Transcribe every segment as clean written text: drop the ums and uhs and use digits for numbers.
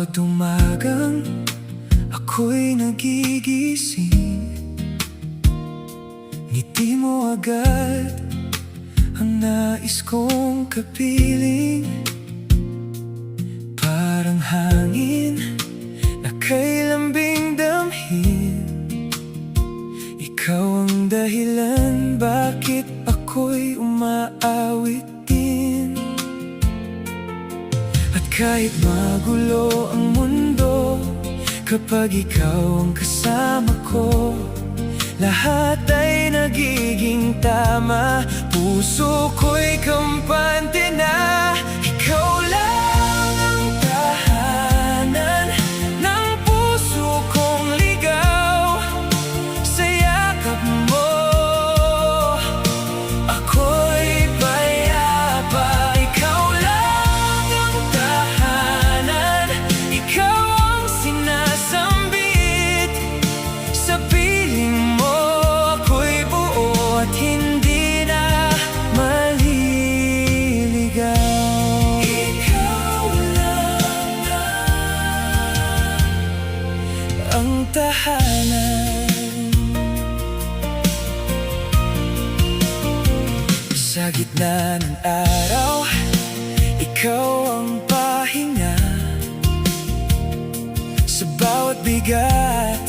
bawat umagang ako'y nagigising, ngiti mo agad ang nais kong kapiling. Parang hangin na kay lambing damhin, ikaw ang dahilan bakit ako'y umaawit din. At kahit magulo ang mundo, kapag ikaw ang kasama ko, lahat ay nagiging tama. Puso ko'y kampante na, ikaw lang ang tahanan ng puso kong ligaw. Sa yakap mo, ako'y payapa. Ikaw lang ang tahanan, ikaw ang sinasambit. Sa piling mo ako'y buo at hindi na maliligaw. Ikaw lang ang tahanan. Sa gitna ng araw, ikaw ang pahinga. Sa bawat bigat,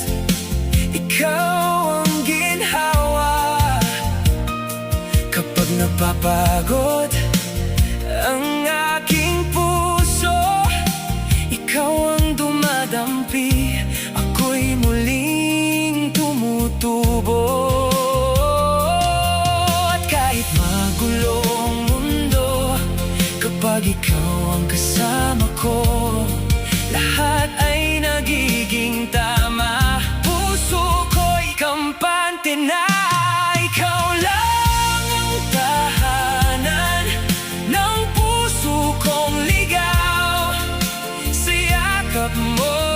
ikaw ang ginhawa. Kapag napapagod ang aking puso, ikaw ang dumadampi. Ako'y muling tumutubo. At kahit magulo ang mundo, kapag ikaw ang kasama ko, lahat ay nagiging tama. Puso ko'y kampante na, ikaw lang ang tahanan ng puso kong ligaw. Sa yakap mo